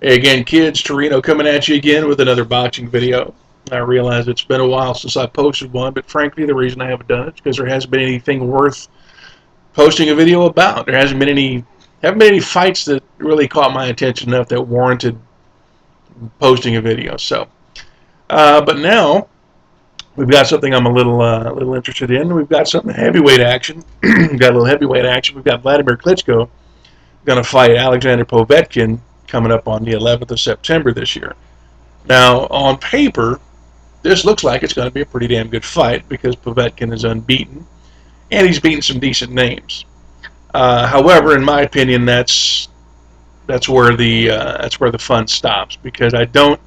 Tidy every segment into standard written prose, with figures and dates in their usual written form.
Hey again, kids, Torino coming at you again with another boxing video. I realize it's been a while since I posted one, but frankly, the reason I haven't done it is because there hasn't been anything worth posting a video about. There haven't been any fights that really caught my attention enough that warranted posting a video. But now we've got something I'm a little interested in. We've got some heavyweight action. We've got a little heavyweight action. We've got Vladimir Klitschko going to fight Alexander Povetkin coming up on the 11th of September this year. Now, on paper, this looks like it's going to be a pretty damn good fight because Povetkin is unbeaten, and he's beaten some decent names. However, in my opinion, that's where the fun stops, because I don't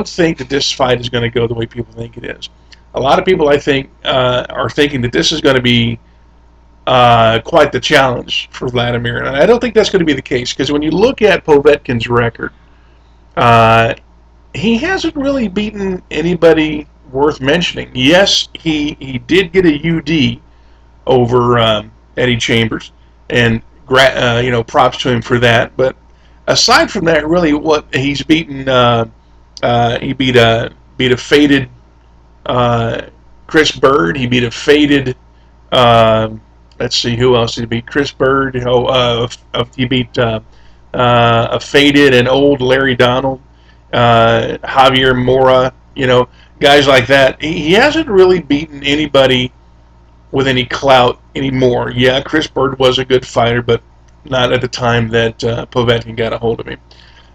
think that this fight is going to go the way people think it is. A lot of people, I think, are thinking that this is going to be quite the challenge for Vladimir, and I don't think that's going to be the case, because when you look at Povetkin's record, he hasn't really beaten anybody worth mentioning. Yes, he did get a UD over Eddie Chambers, and props to him for that. But aside from that, really, what he's beaten, he beat a faded Chris Bird. He beat a faded. Let's see, who else did he beat? Chris Bird. He beat a faded and old Larry Donald, Javier Mora. Guys like that. He hasn't really beaten anybody with any clout anymore. Yeah, Chris Bird was a good fighter, but not at the time that Povetkin got a hold of him.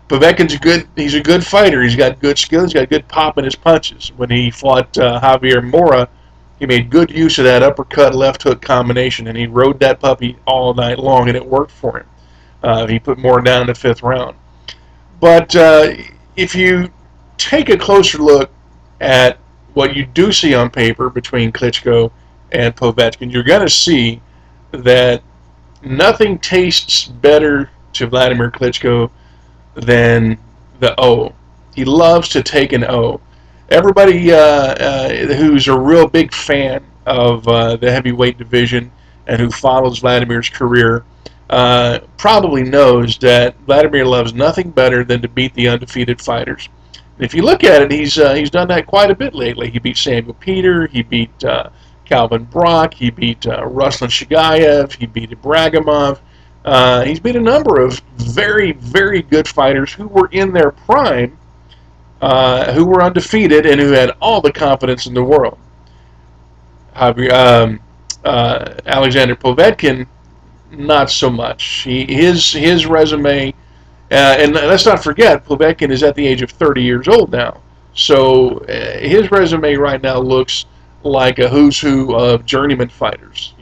Povetkin's he's a good fighter. He's got good skill. He's got good pop in his punches. When he fought Javier Mora, he made good use of that uppercut left hook combination, and he rode that puppy all night long, and it worked for him. He put Mora down in the 5th round. But if you take a closer look at what you do see on paper between Klitschko and Povetkin, you're going to see that nothing tastes better to Vladimir Klitschko than the O. He loves to take an O. Everybody who's a real big fan of the heavyweight division and who follows Vladimir's career probably knows that Vladimir loves nothing better than to beat the undefeated fighters. And if you look at it, he's done that quite a bit lately. He beat Samuel Peter, he beat Calvin Brock, he beat Ruslan Shagayev, he beat Ibragimov. He's beat a number of very, very good fighters who were in their prime, who were undefeated and who had all the confidence in the world. Alexander Povetkin, not so much. His resume, and let's not forget, Povetkin is at the age of 30 years old now. So his resume right now looks like a who's who of journeyman fighters.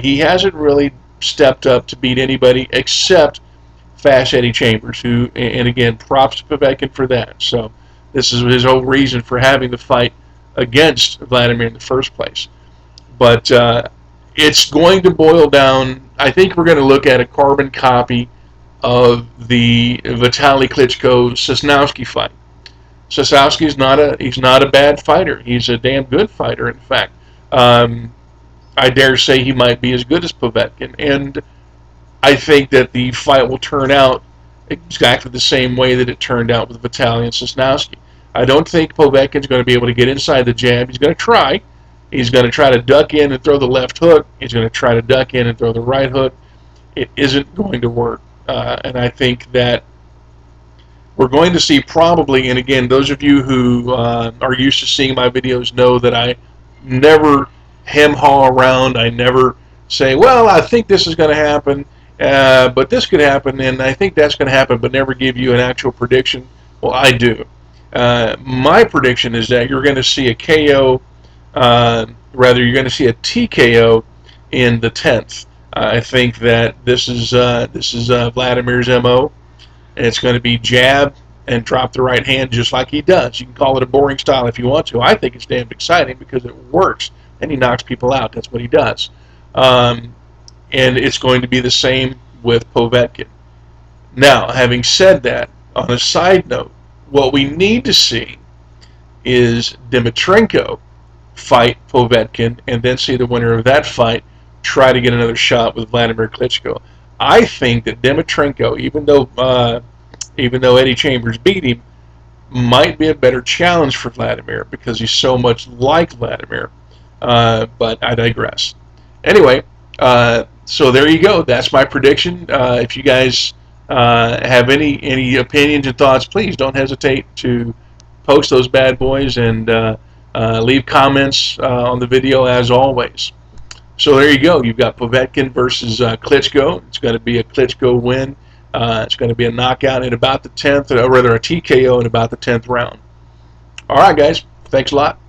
He hasn't really stepped up to beat anybody except Fast Eddie Chambers, and again, props to Povetkin for that. So this is his whole reason for having the fight against Vladimir in the first place. But it's going to boil down, I think we're going to look at a carbon copy of the Vitaly Klitschko-Sosnowski fight. Sosnowski he's not a bad fighter. He's a damn good fighter, in fact. I dare say he might be as good as Povetkin, and I think that the fight will turn out exactly the same way that it turned out with Vitaly and Sosnowski. I don't think Povetkin's going to be able to get inside the jab. He's going to try. He's going to try to duck in and throw the left hook. He's going to try to duck in and throw the right hook. It isn't going to work, and I think that we're going to see probably, and again, those of you who are used to seeing my videos know that I never hem-haw around. I never say, well, I think this is going to happen, but this could happen, and I think that's going to happen, but never give you an actual prediction. Well, I do. My prediction is that you're going to see a KO, you're going to see a TKO in the 10th. I think that this is Vladimir's MO, and it's going to be jab and drop the right hand just like he does. You can call it a boring style if you want to. I think it's damn exciting because it works, and he knocks people out. That's what he does. And it's going to be the same with Povetkin. Now, having said that, on a side note, what we need to see is Dimitrenko fight Povetkin and then see the winner of that fight try to get another shot with Vladimir Klitschko. I think that Dimitrenko, even though even though Eddie Chambers beat him, might be a better challenge for Vladimir because he's so much like Vladimir. But I digress. Anyway, so there you go. That's my prediction. If you guys have any opinions and thoughts, please don't hesitate to post those bad boys and leave comments on the video as always. So there you go. You've got Povetkin versus Klitschko. It's going to be a Klitschko win. It's going to be a knockout in about the 10th, or rather a TKO in about the 10th round. All right, guys. Thanks a lot.